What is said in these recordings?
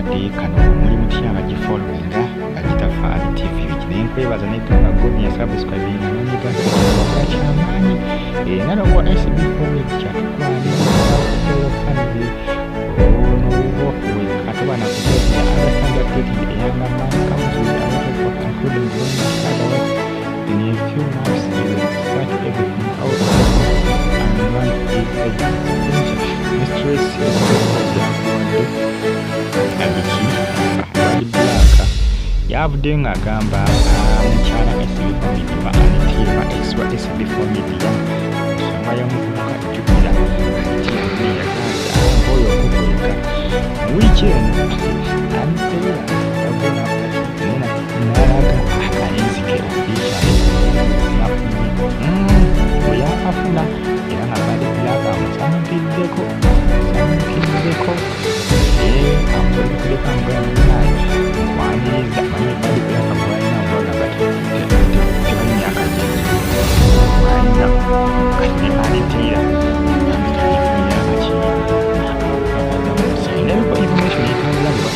Kiwedde kano muli mutya abagifollowinga bagitafaali TV nenkwebaza netunga gonya subscribing noniga kyamaanyi era wa SB Forward kyatukwani family ono katubana kutetea understand that the young man comes with a lot of including growing in a few months you will start everything out and run a mistress yavudde ng'agamba mukyala esibifamidiwa anitiima eswa esibifamidiya nsonga y'omuvubuka jjukira anitiima yagamba oyo okukoleka mu wiiki eno aniteera yagona n'alaga akalenzi ke nafunye afuna era nga badebulaga amusanukiddeko amukuleka ngaamunaayo mwaniriza badebulaka mwalina mbona tebalina mwalina kati anitiira information yetangirabwa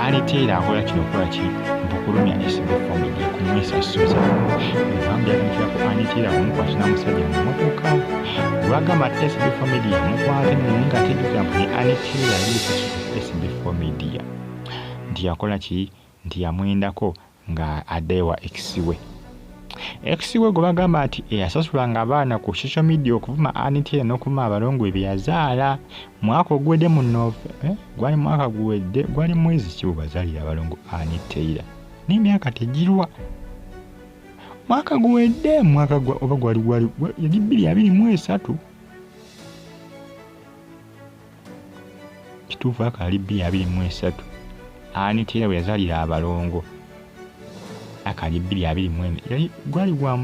aniteera akola kino kola ki mbukulumya SB family kumwesa soza ebanga yakantirako aniteera omukwasina musajja mu mmotoka lwagamba SB family mukwate nga tejjukira mbu ne aniteera liisa SB family nti yakola ki nti yamwendako nga addeewa ex-we gwe bagamba nti eyasasulanga abaana ku social media okuvuma aniteera n'okuvuma abalongo bye yazaala mwaka oguwedde mu gwali mwaka guwedde gwali mwezi ki bwebazaalira abalongo aniteera n'emyaka tegirwa mwaka guwedde oba gwali yali 2023 kituufu akali 2023 aniteera bwe yazaalira abalongo akali 2024 gwali gwa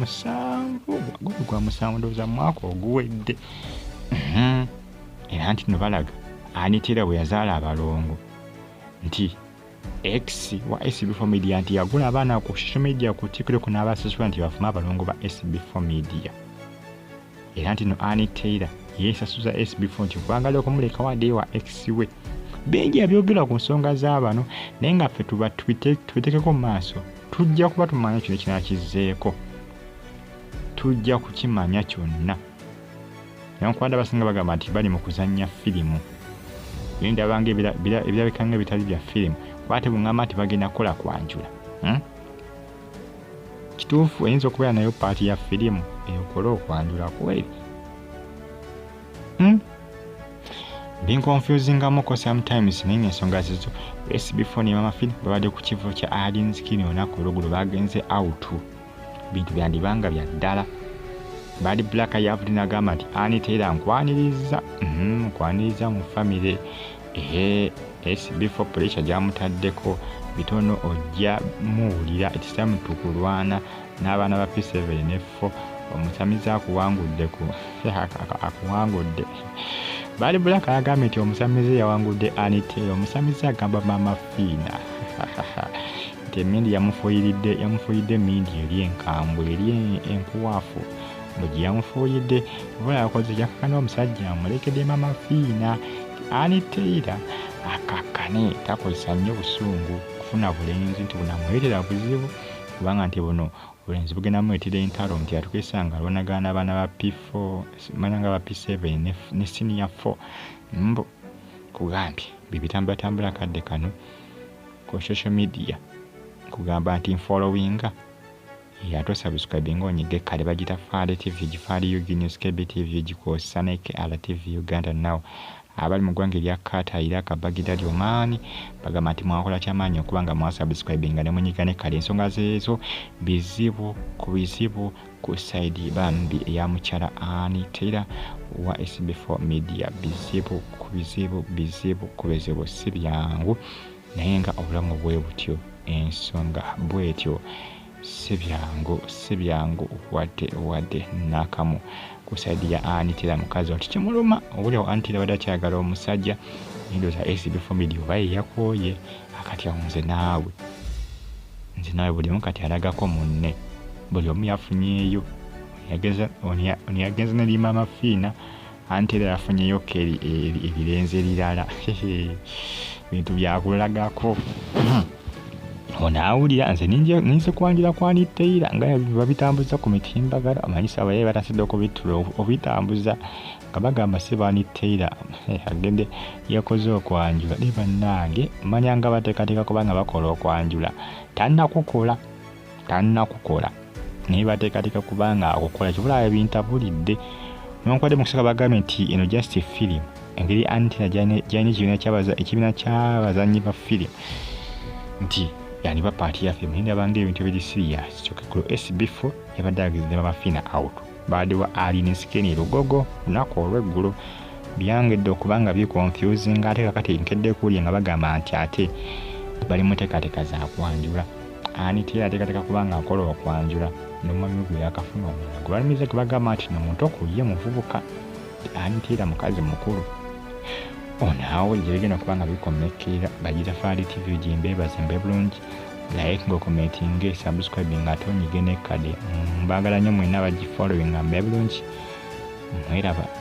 musanvu ndowooza mwaka oguwedde era nti no balaga aniteera bwe yazaala abalongo nti ex wa SB family nti yagula abaana ku social media ku TikTok n'abasasula nti bafuma abalongo ba SB family era nti no aniteera yeesasuza SB family kubangala okumuleka wadde wa ex we bengi abyogera ku nsonga z'abano naye nga ffe tuba tubitekeko mu maaso tujja kuba tumanya kino kinakizzeeko tujja kukimanya kyonna newankubadde abasinga bagamba nti bali mu kuzannya firimu ndabanga ebirabika nga bitali bya firimu kwate bungamba nti bagenda kukola kwanjula kituufu eyinza okubeera nayo paati ya firimu eyokola okwanjula kweri binconfusingamuko sometimes naye ensonga zizo SB phone ya mama fini babadde ku kivo kya Adin Skin olunaku olw'eggulo bagenze out bintu byandibanga bya ddala badi black yavudde n'agamba nti aniteera nkwaniriza mu family SB for pressure gyamutaddeko bitono ojja muwulira it's time tukulwana n'abaana ba P7 ne 4 omusamizi akuwangudde bali black agamba nti omusamizi yawangudde aniteera omusamizi agamba mama fina nti emindi yamufuuyidde mindi eri enkambwe eri enkuwaafu bwe yamufuuyidde oba yakoze yakakana omusajja amulekedde mama fina aniteera akakkane takozesa nnyo busungu kufuna bulenzi nti bunamuleetera buzibu kubanga nti buno obulenzi bugenda mwetira entalo nti atukisanga alwanagana abaana ba P4 manyanga ba P7 ne senior 4 mbo kugambye bibitambula kadde kano ku social media kugamba nti followinga yato subscribe ngonyige kale bagita Fale TV gifali yugi news KB TV gikosa na KRTV Uganda now abali mu ggwanga lya Kata iraka bagida lyomani bagamba nti mwakola kyamanyi okubanga mwa subscribing ne munyigane kale ensonga zezo bizibu ku side bambi ya mukyala Anitera wa SB4 media bizibu ku bizibu si byangu naye nga obulamu bwe butyo ensonga bwetyo si byangu wadde nakamu kusaidia Anitera mukazi wati kimuluma obuli Anitera wada kyagala omusajja ndo za SB4 media baye yakoye akati nze nawe buli mukati alagako munne buli omu yafunyeeyo yageza ne lima mafiina Anitera yafunyeeyo keri ebirenze lirala bintu byakulagako onawulira nze ninze kwanjula kwaniteira nga babitambuza ku mitimbagala amanyisa baye batasidde okubitula obitambuza nga bagamba se baniteira agende yakoze okwanjula ne bannange manya nga bateekateeka kubanga bakola okwanjula tannakukola naye bateekateeka kubanga akukola kibula ebintabulidde nonkwade mu kusaka bagambye nti eno just film engeri Anitera gyalina ekibiina ky'abazannyi ba film nti yani ba party ya film nda bange ebintu biri serious kyoke ku SB4 yabadagizne bafina out baade wa Aline Skeni Lugogo nako olweggulo byangedde okubanga bi confusing ate kakati nkedde kuli nga bagamba nti ate bali muteekateeka za kwanjula Anitera ateekateeka kubanga akola okwanjula n'omwami gwe yakafuna omulago balimize kubagamba nti nomuntu okuye muvubuka Anitera mukazi mukulu onawo jegena kubanga bikomekera bagira Fale TV jimbe bazembe bulungi like ngo commenting subscribing atonyigene kade mbagala nyo mwena baji following ambe bulungi mwera